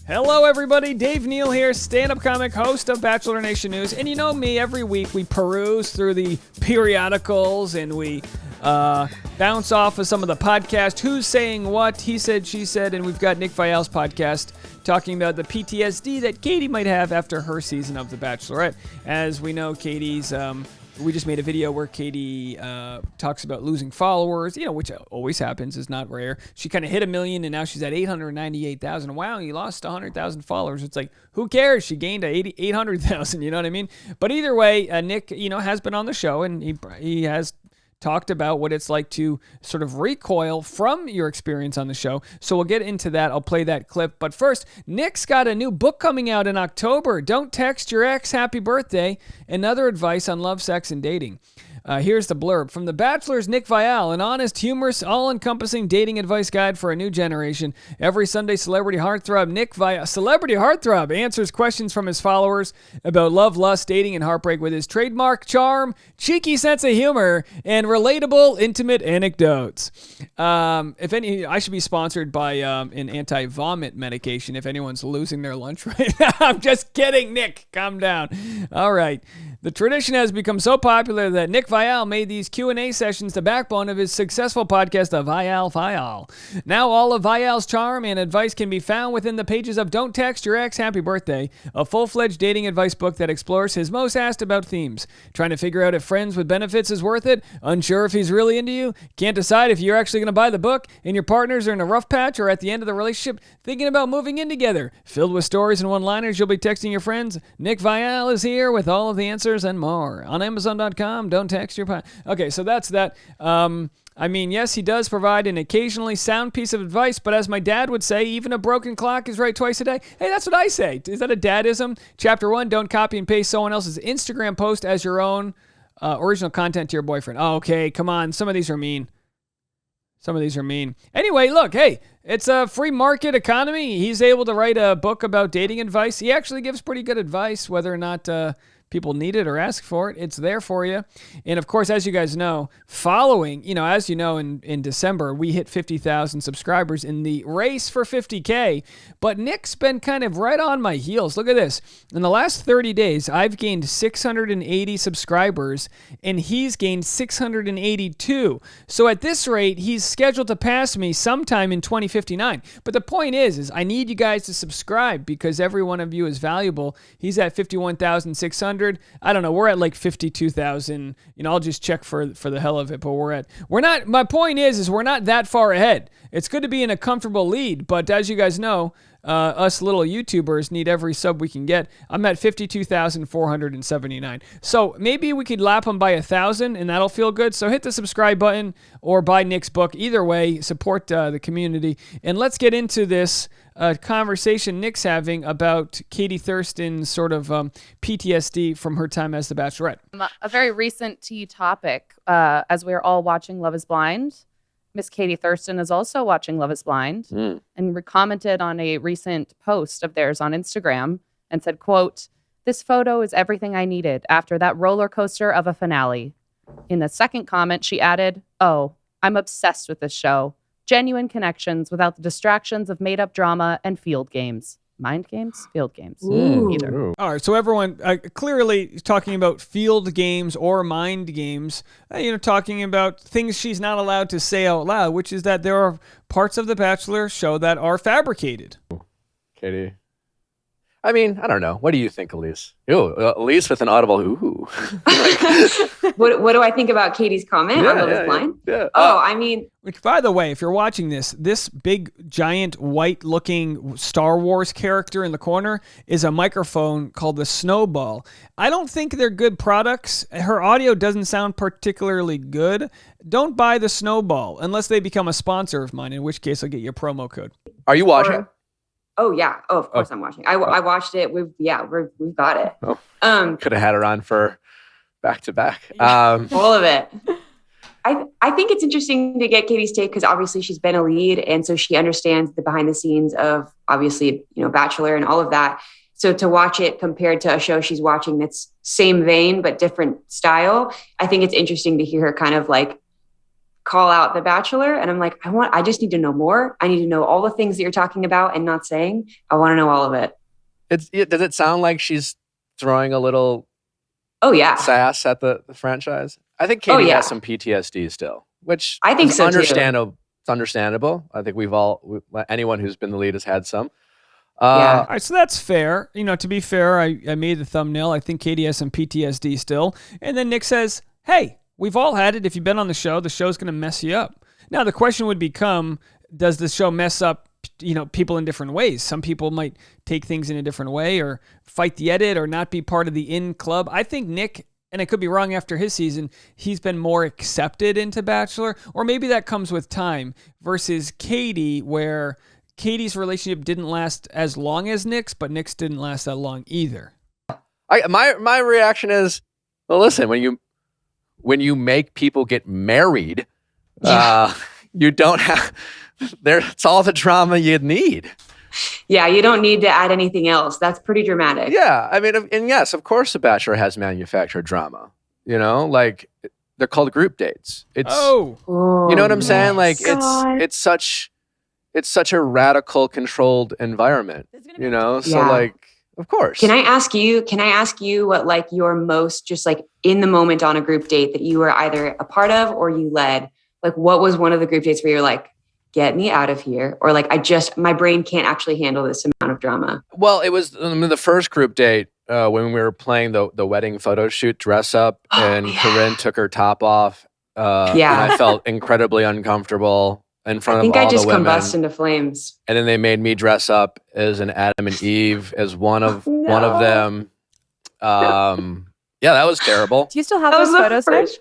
Hello, everybody. Dave Neal here, stand-up comic, host of Bachelor Nation News. And you know me, every week we peruse through the periodicals and we bounce off of some of the podcasts. Who's saying what? He said, she said. And we've got Nick Viall's podcast talking about the PTSD that Katie might have after her season of The Bachelorette. As we know, Katie's... we just made a video where Katie talks about losing followers, which always happens, is not rare. She kind of hit 1 million, and now she's at 898,000. Wow, you lost 100,000 followers. It's like, who cares? She gained 800,000, you know what I mean? But either way, Nick, has been on the show, and he has talked about what it's like to sort of recoil from your experience on the show. So we'll get into that. I'll play that clip. But first, Nick's got a new book coming out in October. Don't text your ex happy birthday. Another advice on love, sex, and dating. Here's the blurb. From The Bachelor's Nick Viall, an honest, humorous, all-encompassing dating advice guide for a new generation. Every Sunday, celebrity heartthrob answers questions from his followers about love, lust, dating, and heartbreak with his trademark charm, cheeky sense of humor, and relatable, intimate anecdotes. I should be sponsored by an anti-vomit medication if anyone's losing their lunch right now. I'm just kidding, Nick. Calm down. All right. The tradition has become so popular that Nick Viall made these Q&A sessions the backbone of his successful podcast of Viall. Now all of Viall's charm and advice can be found within the pages of Don't Text Your Ex Happy Birthday, a full-fledged dating advice book that explores his most asked about themes. Trying to figure out if friends with benefits is worth it? Unsure if he's really into you? Can't decide if you're actually going to buy the book and your partners are in a rough patch or at the end of the relationship thinking about moving in together? Filled with stories and one-liners you'll be texting your friends, Nick Viall is here with all of the answers and more. On Amazon.com, don't text your... Okay, so that's that. Yes, he does provide an occasionally sound piece of advice, but as my dad would say, even a broken clock is right twice a day. Hey, that's what I say. Is that a dadism? Chapter 1, don't copy and paste someone else's Instagram post as your own original content to your boyfriend. Oh, okay, come on. Some of these are mean. Anyway, look, hey, it's a free market economy. He's able to write a book about dating advice. He actually gives pretty good advice, whether or not people need it or ask for it. It's there for you. And of course, as you guys know, following, as you know, in December, we hit 50,000 subscribers in the race for 50K. But Nick's been kind of right on my heels. Look at this. In the last 30 days, I've gained 680 subscribers and he's gained 682. So at this rate, he's scheduled to pass me sometime in 2059. But the point is I need you guys to subscribe because every one of you is valuable. He's at 51,600. I don't know. We're at like 52,000. I'll just check for the hell of it. But my point is we're not that far ahead. It's good to be in a comfortable lead. But as you guys know, us little YouTubers need every sub we can get. I'm at 52,479. So maybe we could lap them by 1,000 and that'll feel good. So hit the subscribe button or buy Nick's book. Either way, support the community. And let's get into this conversation Nick's having about Katie Thurston's sort of PTSD from her time as the Bachelorette. A very recent tea topic, as we're all watching Love is Blind. Miss Katie Thurston is also watching Love is Blind and commented on a recent post of theirs on Instagram and said, quote, "This photo is everything I needed after that roller coaster of a finale." In the second comment, she added, "Oh, I'm obsessed with this show. Genuine connections without the distractions of made-up drama and field games." Mind games? Field games. Either. Ooh. All right, so everyone clearly talking about field games or mind games, talking about things she's not allowed to say out loud, which is that there are parts of The Bachelor show that are fabricated. Katie. I don't know. What do you think, Elise? Elise with an audible ooh. What do I think about Katie's comment on Love is Blind? Yeah. Which, by the way, if you're watching this big, giant, white-looking Star Wars character in the corner is a microphone called the Snowball. I don't think they're good products. Her audio doesn't sound particularly good. Don't buy the Snowball unless they become a sponsor of mine, in which case I'll get you a promo code. Are you watching? Oh yeah. Oh, of course I'm watching. I watched it. We've got it. Could have had her on for back to back. All of it. I think it's interesting to get Katie's take because obviously she's been a lead and so she understands the behind the scenes of obviously, Bachelor and all of that. So to watch it compared to a show she's watching that's same vein but different style, I think it's interesting to hear her kind of like call out The Bachelor. And I'm like, I just need to know more. I need to know all the things that you're talking about and not saying. I want to know all of it. Does it sound like she's throwing a little sass at the franchise? I think Katie has some PTSD still, which I think is so understandable. too. It's understandable. I think anyone who's been the lead has had some. All right, so that's fair. To be fair, I made the thumbnail. I think Katie has some PTSD still. And then Nick says, hey, we've all had it. If you've been on the show's going to mess you up. Now, the question would become, does the show mess up, people in different ways? Some people might take things in a different way or fight the edit or not be part of the in club. I think Nick, and I could be wrong after his season, he's been more accepted into Bachelor, or maybe that comes with time, versus Katie, where Katie's relationship didn't last as long as Nick's, but Nick's didn't last that long either. My reaction is, well, listen, when you make people get married, you don't have it's all the drama you need. Yeah, you don't need to add anything else. That's pretty dramatic. Yeah, I mean, and yes, of course, The Bachelor has manufactured drama. Like they're called group dates. It's you know what I'm saying? Like it's such a radical, controlled environment. So like, of course. Can I ask you what like your most just like in the moment on a group date that you were either a part of or you led? Like, what was one of the group dates where you're like, get me out of here, or like my brain can't actually handle this amount of drama? Well, it was the first group date when we were playing the wedding photo shoot dress up, and Corinne took her top off. And I felt incredibly uncomfortable in front of all the women. I think I just combust into flames. And then they made me dress up as an Adam and Eve as one of them. Yeah, that was terrible. Do you still have those photos?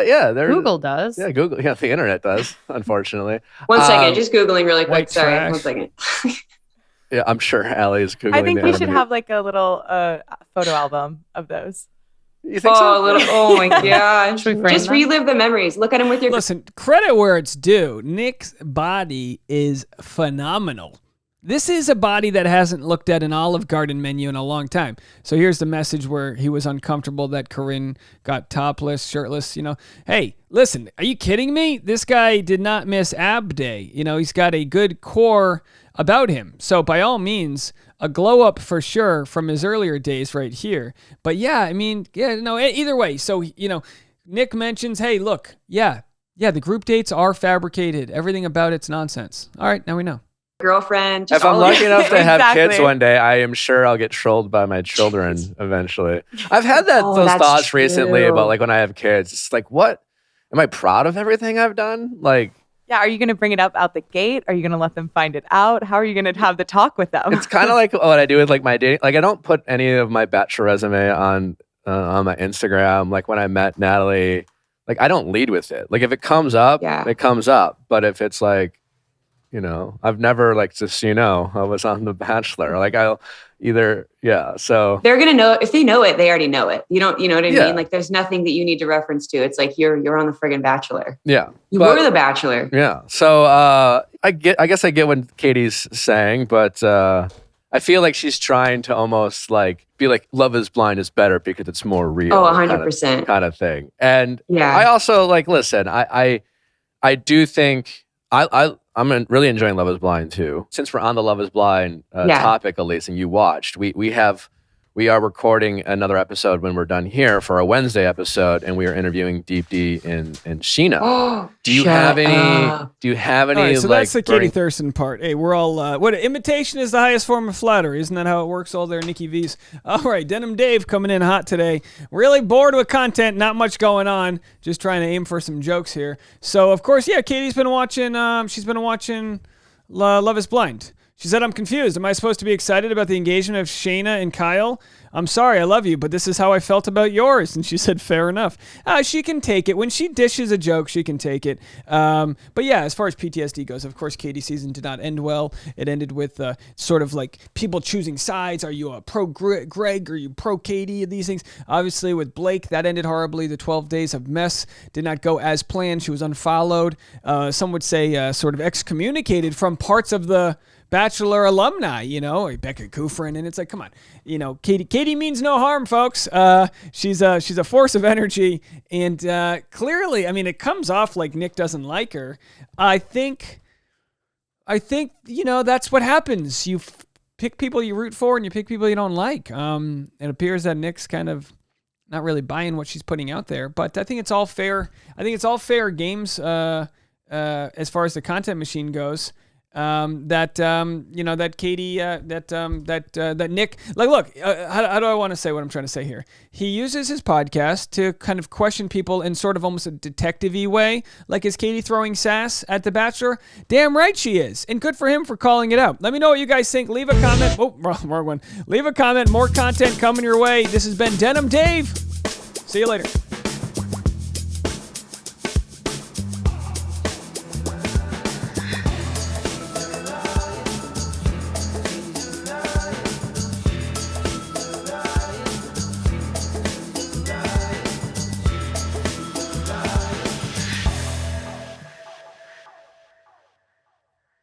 Yeah, Google does. Yeah, Google. Yeah, the internet does. Unfortunately. One second, just googling really quick. Sorry, trash. 1 second. Yeah, I'm sure Allie is googling. I think we that. should have like a little photo album of those. You think so? Oh my gosh! Should we frame Just them? relive the memories. Look at him with your. Listen, credit where it's due. Nick's body is phenomenal. This is a body that hasn't looked at an Olive Garden menu in a long time. So here's the message where he was uncomfortable that Corinne got topless, shirtless. Hey, listen, are you kidding me? This guy did not miss ab day. He's got a good core about him. So by all means, a glow up for sure from his earlier days right here. But either way. So, Nick mentions, hey, look, the group dates are fabricated. Everything about it's nonsense. All right, now we know. Girlfriend. If I'm lucky enough to have Exactly. kids one day, I am sure I'll get trolled by my children eventually. I've had those that's thoughts recently true. about like when I have kids. It's like, what? Am I proud of everything I've done? Like, Yeah, are you going to bring it up out the gate? Are you going to let them find it out? How are you going to have the talk with them? it's kind of like what I do with like my dating. Like, I don't put any of my Bachelor resume on my Instagram. Like when I met Natalie, like I don't lead with it. Like if it comes up, it comes up. But if it's like, I've never like, just I was on The Bachelor. Like I'll either, so they're gonna know. If they know it, they already know it. You know what I Yeah. mean? Like there's nothing that you need to reference to. It's like you're on the friggin' Bachelor. yeah, You were The Bachelor. yeah. So I guess I get what Katie's saying, but I feel like she's trying to almost like be like Love Is Blind is better because it's more real. 100%. kind of thing. And Yeah. I also like listen. I do think I'm really enjoying Love Is Blind too. Since we're on the Love Is Blind topic, Elise, and you watched, we are recording another episode when we're done here for a Wednesday episode, and we are interviewing Deep D and Sheena. Do you have any? up. Do you have any? All right, so like, that's the Katie Thurston part. Hey, we're all what imitation is the highest form of flattery. Isn't that how it works? All there, Nikki V's. All right, Denim Dave coming in hot today. Really bored with content. Not much going on. Just trying to aim for some jokes here. So of course, Katie's been watching. She's been watching Love Is Blind. She said, I'm confused. Am I supposed to be excited about the engagement of Shayna and Kyle? I'm sorry, I love you, but this is how I felt about yours. And she said, fair enough. She can take it. When she dishes a joke, she can take it. But yeah, as far as PTSD goes, of course, Katie's season did not end well. It ended with sort of like people choosing sides. Are you a pro Greg? Are you pro Katie? These things. Obviously, with Blake, that ended horribly. The 12 days of mess did not go as planned. She was unfollowed. Some would say sort of excommunicated from parts of the Bachelor alumni, or Becca Kufrin, and it's like, come on, Katie means no harm, folks. She's a force of energy, and clearly, I mean, it comes off like Nick doesn't like her. I think that's what happens. You pick people you root for, and you pick people you don't like. It appears that Nick's kind of not really buying what she's putting out there, but I think it's all fair. I think it's all fair games as far as the content machine goes. That Katie, that Nick, like, look, how do I want to say what I'm trying to say here? He uses his podcast to kind of question people in sort of almost a detective-y way. Like, is Katie throwing sass at The Bachelor? Damn right she is. And good for him for calling it out. Let me know what you guys think. Leave a comment. Oh, wrong one. Leave a comment. More content coming your way. This has been Denim Dave. See you later.